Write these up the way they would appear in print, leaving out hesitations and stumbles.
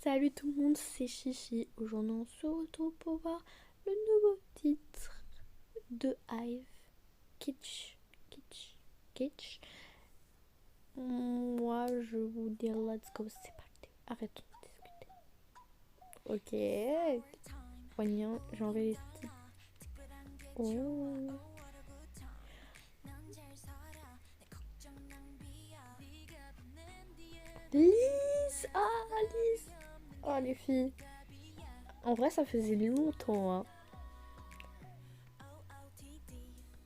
Salut tout le monde, c'est Chichi. Aujourd'hui, on se retrouve pour voir le nouveau titre de Hive. Kitsch, kitsch, kitsch. Moi, je vous dis let's go, c'est parti. Arrêtons de discuter. Ok. Voyons, j'enregistre. Oh. Lise. Ah, Lise. Oh, les filles. En vrai, ça faisait longtemps, hein.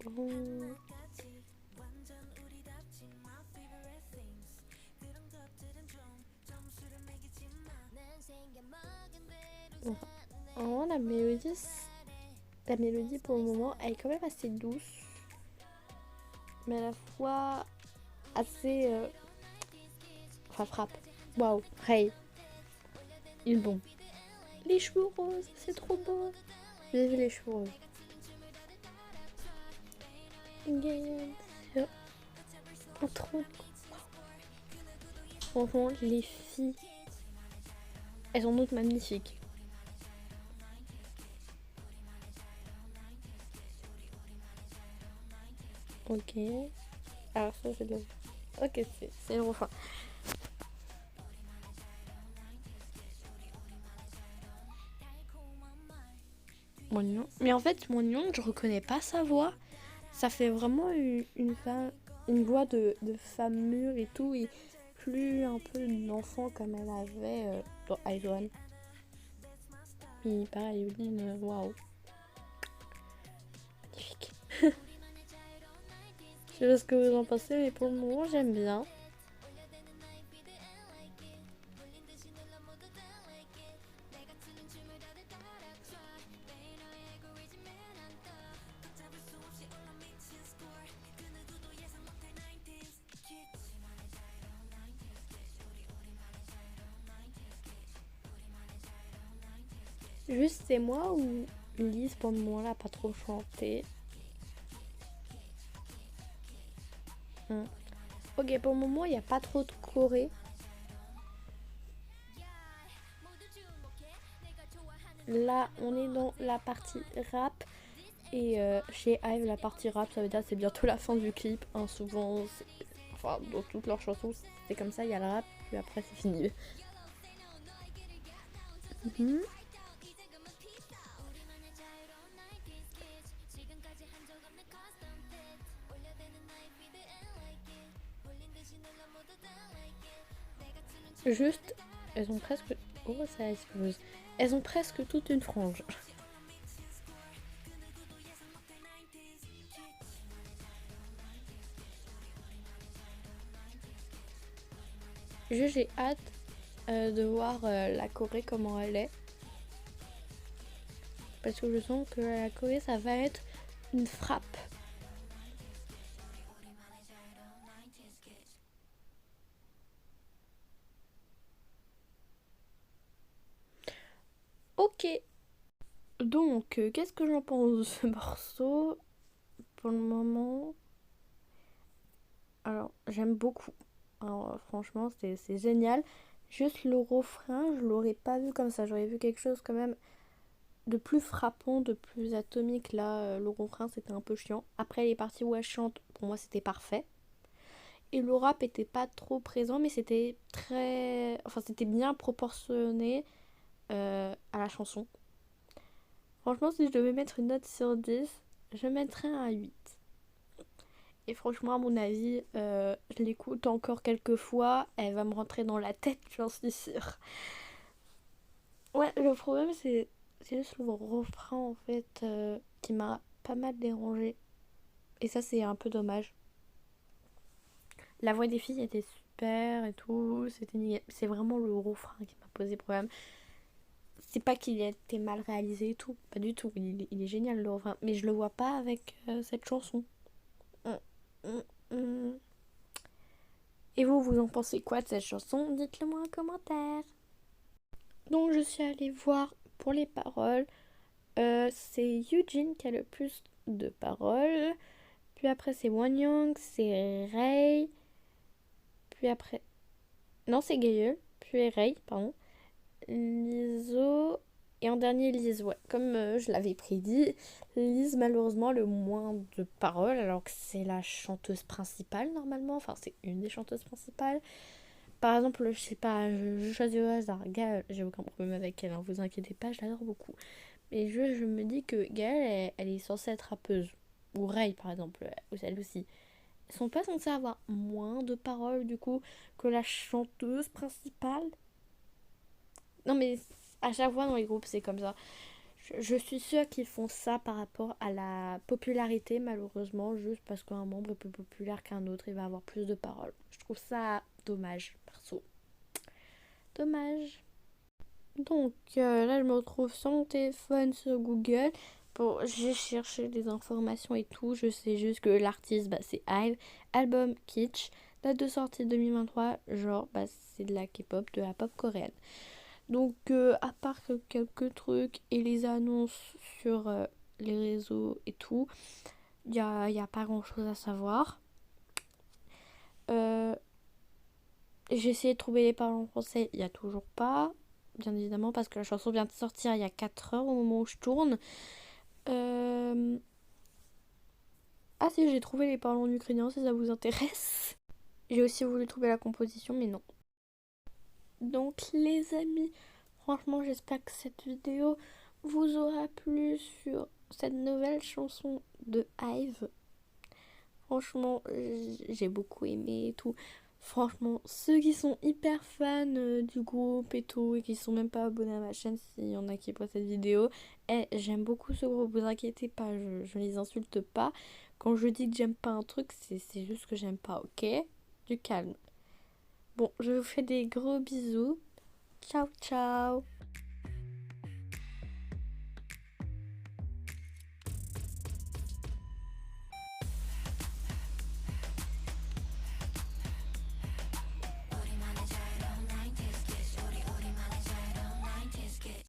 Oh. Oh, la mélodie pour le moment, elle est quand même assez douce, mais à la fois assez. Enfin, frappe. Waouh, Ray, il est bon. Les cheveux roses, c'est trop beau. Vive les cheveux roses. Oh, trop. Franchement, les filles, elles sont toutes magnifiques. Ok. Alors, ça, c'est le. Ok, c'est le refrain. Moignon. Mais en fait, Moignon, je reconnais pas sa voix. Ça fait vraiment une voix de femme mûre et tout, et plus un peu d'enfant comme elle avait dans Ice. Puis pareil, Yulin, waouh, magnifique. Je sais pas ce que vous en pensez, mais pour le moment, j'aime bien. Juste, c'est moi ou Lise, pour le moment, là, pas trop chanté. Ok, pour le moment, il n'y a pas trop de choré. Là, on est dans la partie rap. Et chez Hive, la partie rap, ça veut dire que c'est bientôt la fin du clip. Hein, souvent, enfin, dans toutes leurs chansons, c'est comme ça, il y a le rap, puis après, c'est fini. Mhm. Juste, elles ont presque. Oh, ça explose. Elles ont presque toute une frange. Juste, j'ai hâte de voir la Corée, comment elle est. Parce que je sens que la Corée, ça va être une frappe. Ok. Donc, qu'est-ce que j'en pense de ce morceau pour le moment? Alors, j'aime beaucoup. Alors, franchement, c'est génial. Juste le refrain, je l'aurais pas vu comme ça. J'aurais vu quelque chose quand même de plus frappant, de plus atomique. Là, le refrain, c'était un peu chiant. Après, les parties où elle chante, pour moi, c'était parfait. Et le rap était pas trop présent, mais c'était très. Enfin, c'était bien proportionné à la chanson. Franchement, si je devais mettre une note sur 10, je mettrais un 8. Et franchement, à mon avis, je l'écoute encore quelques fois, elle va me rentrer dans la tête, j'en suis sûre. Ouais, le problème, c'est juste le refrain, en fait, qui m'a pas mal dérangé. Et ça, c'est un peu dommage. La voix des filles était super et tout, c'était nickel. C'est vraiment le refrain qui m'a posé problème. C'est pas qu'il a été mal réalisé et tout, pas du tout. Il est génial le refrain, mais je le vois pas avec cette chanson. Hum, hum, hum. Et vous, vous en pensez quoi de cette chanson? Dites-le moi en commentaire. Donc je suis allée voir pour les paroles. C'est Eugene qui a le plus de paroles. Puis après c'est Wanyang, c'est Ray. Puis après... Non, c'est Gaeul. Puis Ray, pardon. Lizzo. Et en dernier, Lise, ouais. Comme je l'avais prédit, Lise, malheureusement, le moins de paroles, alors que c'est la chanteuse principale, normalement. Enfin, c'est une des chanteuses principales. Par exemple, je sais pas, je choisis au hasard. Gaëlle, j'ai aucun problème avec elle, hein, vous inquiétez pas, je l'adore beaucoup. Mais je me dis que Gaëlle, elle est censée être rappeuse. Ou Ray, par exemple, elle aussi. Ils sont pas censés avoir moins de paroles, du coup, que la chanteuse principale. Non, mais à chaque fois dans les groupes, c'est comme ça. Je suis sûre qu'ils font ça par rapport à la popularité, malheureusement, juste parce qu'un membre est plus populaire qu'un autre, il va avoir plus de paroles. Je trouve ça dommage, perso. Dommage. Donc là, je me retrouve sur mon téléphone, sur Google. Bon, j'ai cherché des informations et tout. Je sais juste que l'artiste, bah, c'est IVE. Album Kitsch. Date de sortie 2023. Genre, bah, c'est de la K-pop, de la pop coréenne. Donc, à part que quelques trucs et les annonces sur les réseaux et tout, y a pas grand chose à savoir. Euh, j'ai essayé de trouver les paroles en français, il n'y a toujours pas. Bien évidemment, parce que la chanson vient de sortir il y a 4 heures au moment où je tourne. Euh, Ah si, j'ai trouvé les paroles en ukrainien si ça vous intéresse. J'ai aussi voulu trouver la composition, mais non. Donc les amis, franchement j'espère que cette vidéo vous aura plu sur cette nouvelle chanson de Hive. Franchement, j'ai beaucoup aimé et tout. Franchement, ceux qui sont hyper fans du groupe et tout, et qui sont même pas abonnés à ma chaîne, s'il y en a qui voient cette vidéo, j'aime beaucoup ce groupe, vous inquiétez pas, je les insulte pas. Quand je dis que j'aime pas un truc, c'est juste que j'aime pas, ok? Du calme. Bon, je vous fais des gros bisous. Ciao, ciao!